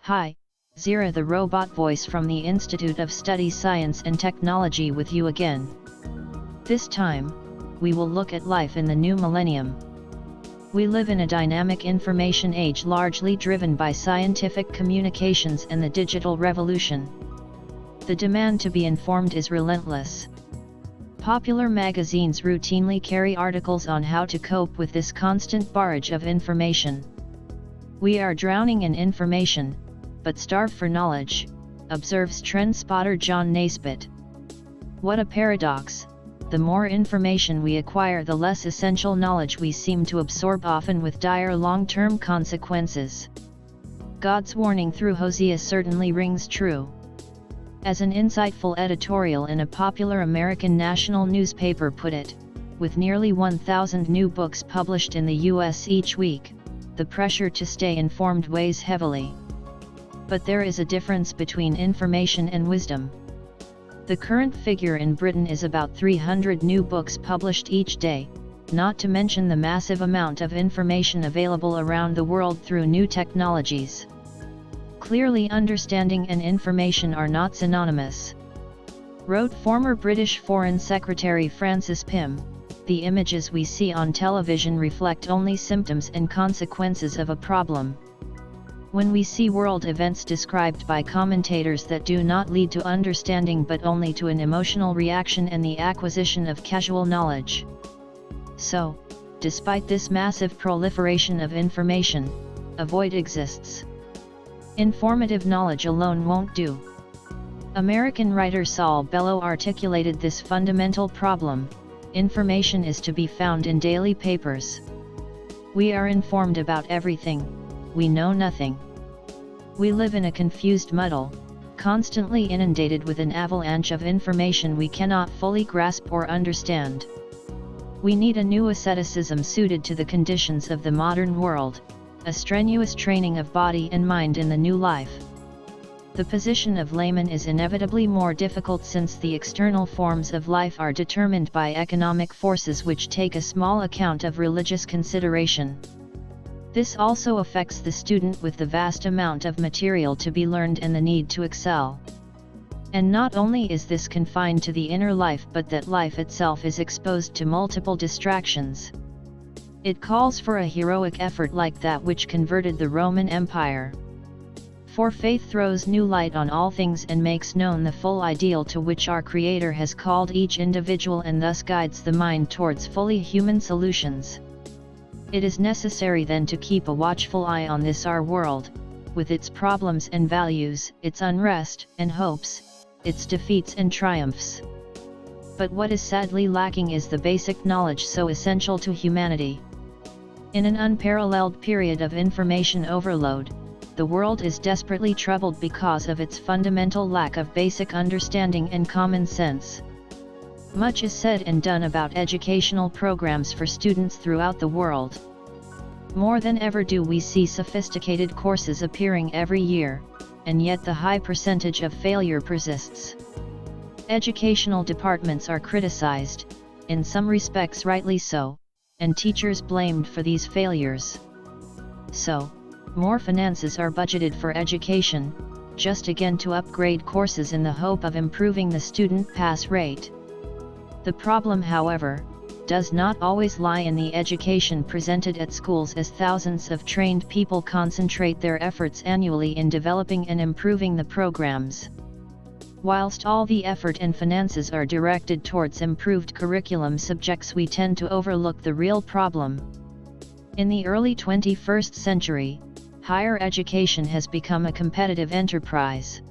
Hi, Zira, the robot voice from the Institute of Study Science and Technology with you again. This time, we will look at life in the new millennium. We live in a dynamic information age largely driven by scientific communications and the digital revolution. The demand to be informed is relentless. Popular magazines routinely carry articles on how to cope with this constant barrage of information. We are drowning in information, but starve for knowledge, observes trend spotter John Naisbitt. What a paradox! The more information we acquire, the less essential knowledge we seem to absorb, often with dire long-term consequences. God's warning through Hosea certainly rings true. As an insightful editorial in a popular American national newspaper put it, with nearly 1,000 new books published in the U.S. each week, the pressure to stay informed weighs heavily. But there is a difference between information and wisdom. The current figure in Britain is about 300 new books published each day, not to mention the massive amount of information available around the world through new technologies. Clearly, understanding and information are not synonymous. Wrote former British Foreign Secretary Francis Pym, "The images we see on television reflect only symptoms and consequences of a problem. When we see world events described by commentators that do not lead to understanding but only to an emotional reaction and the acquisition of casual knowledge." So, despite this massive proliferation of information, a void exists. Informative knowledge alone won't do. American writer Saul Bellow articulated this fundamental problem: information is to be found in daily papers. We are informed about everything, we know nothing. We live in a confused muddle, constantly inundated with an avalanche of information we cannot fully grasp or understand. We need a new asceticism suited to the conditions of the modern world, a strenuous training of body and mind in the new life. The position of layman is inevitably more difficult since the external forms of life are determined by economic forces which take a small account of religious consideration. This also affects the student with the vast amount of material to be learned and the need to excel. And not only is this confined to the inner life, but that life itself is exposed to multiple distractions. It calls for a heroic effort like that which converted the Roman Empire. For faith throws new light on all things and makes known the full ideal to which our Creator has called each individual, and thus guides the mind towards fully human solutions. It is necessary then to keep a watchful eye on this our world, with its problems and values, its unrest and hopes, its defeats and triumphs. But what is sadly lacking is the basic knowledge so essential to humanity. In an unparalleled period of information overload, the world is desperately troubled because of its fundamental lack of basic understanding and common sense. Much is said and done about educational programs for students throughout the world. More than ever do we see sophisticated courses appearing every year, and yet the high percentage of failure persists. Educational departments are criticized, in some respects rightly so, and teachers blamed for these failures. So, more finances are budgeted for education, just again to upgrade courses in the hope of improving the student pass rate. The problem, however, does not always lie in the education presented at schools, as thousands of trained people concentrate their efforts annually in developing and improving the programs. Whilst all the effort and finances are directed towards improved curriculum subjects, we tend to overlook the real problem. In the early 21st century, higher education has become a competitive enterprise.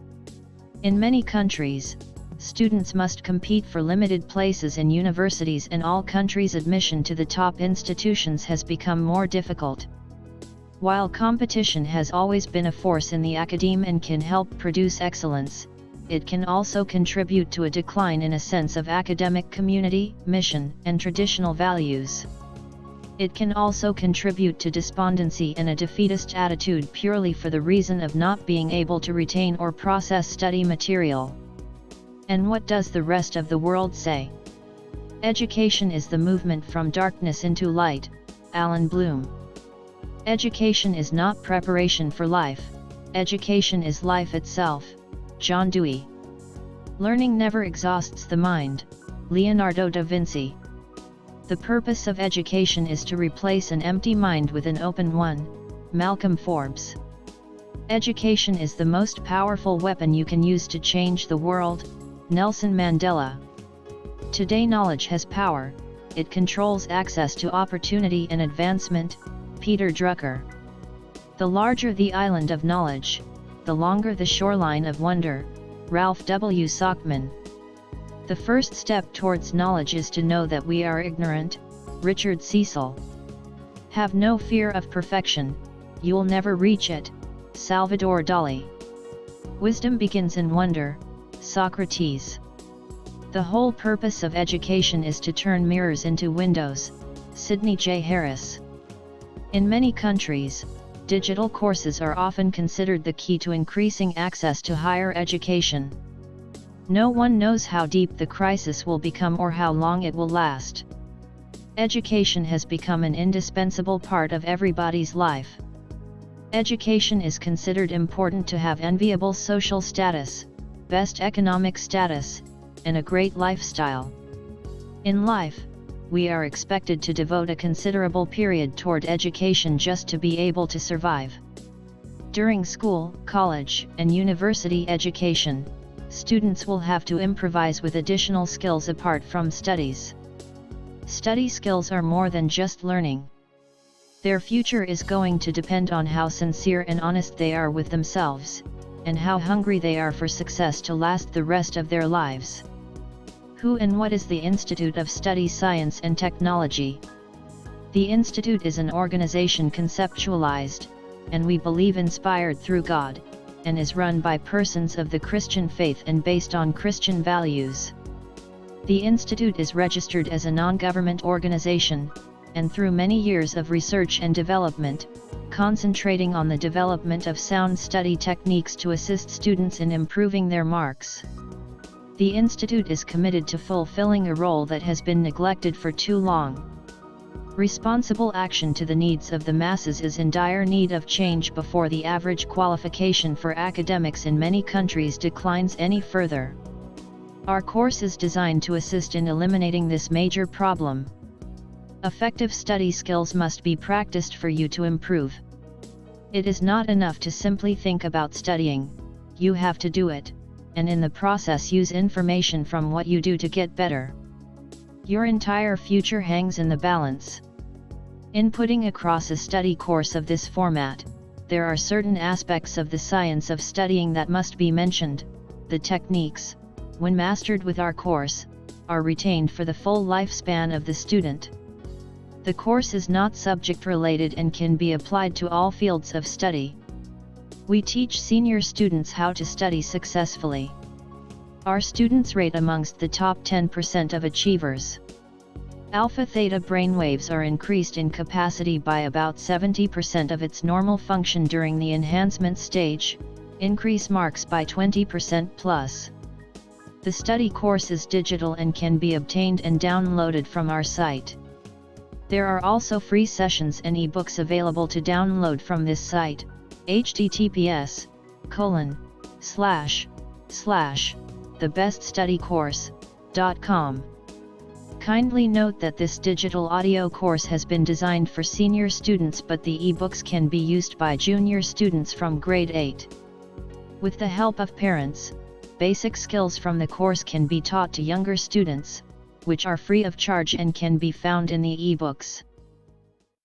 In many countries, students must compete for limited places in universities, and all countries' admission to the top institutions has become more difficult. While competition has always been a force in the academe and can help produce excellence, it can also contribute to a decline in a sense of academic community, mission, and traditional values. It can also contribute to despondency and a defeatist attitude purely for the reason of not being able to retain or process study material. And what does the rest of the world say? Education is the movement from darkness into light, Alan Bloom. Education is not preparation for life, Education is life itself, John Dewey. Learning never exhausts the mind, Leonardo da Vinci. The purpose of education is to replace an empty mind with an open one, Malcolm Forbes. Education is the most powerful weapon you can use to change the world, Nelson Mandela. Today knowledge has power, it controls access to opportunity and advancement, Peter Drucker. The larger the island of knowledge, the longer the shoreline of wonder, Ralph W. Sockman. The first step towards knowledge is to know that we are ignorant, Richard Cecil. Have no fear of perfection, you'll never reach it, Salvador Dali. Wisdom begins in wonder, Socrates. The whole purpose of education is to turn mirrors into windows, Sidney J. Harris. In many countries, digital courses are often considered the key to increasing access to higher education. No one knows how deep the crisis will become or how long it will last. Education has become an indispensable part of everybody's life. Education is considered important to have enviable social status, best economic status, and a great lifestyle. In life, we are expected to devote a considerable period toward education just to be able to survive. During school, college, and university education, students will have to improvise with additional skills apart from studies. Study skills are more than just learning. Their future is going to depend on how sincere and honest they are with themselves, and how hungry they are for success to last the rest of their lives. Who and what is the Institute of Study Science and Technology? The Institute is an organization conceptualized, and we believe inspired through God, and is run by persons of the Christian faith and based on Christian values. The Institute is registered as a non-government organization, and through many years of research and development, concentrating on the development of sound study techniques to assist students in improving their marks. The Institute is committed to fulfilling a role that has been neglected for too long. Responsible action to the needs of the masses is in dire need of change before the average qualification for academics in many countries declines any further. Our course is designed to assist in eliminating this major problem. Effective study skills must be practiced for you to improve. It is not enough to simply think about studying, you have to do it, and in the process use information from what you do to get better. Your entire future hangs in the balance. In putting across a study course of this format, there are certain aspects of the science of studying that must be mentioned. The techniques, when mastered with our course, are retained for the full lifespan of the student. The course is not subject-related and can be applied to all fields of study. We teach senior students how to study successfully. Our students rate amongst the top 10% of achievers. Alpha-theta brainwaves are increased in capacity by about 70% of its normal function during the enhancement stage, increase marks by 20% plus. The study course is digital and can be obtained and downloaded from our site. There are also free sessions and ebooks available to download from this site, https://thebeststudycourse.com. Kindly note that this digital audio course has been designed for senior students, but the ebooks can be used by junior students from grade 8. With the help of parents, basic skills from the course can be taught to younger students, which are free of charge and can be found in the ebooks.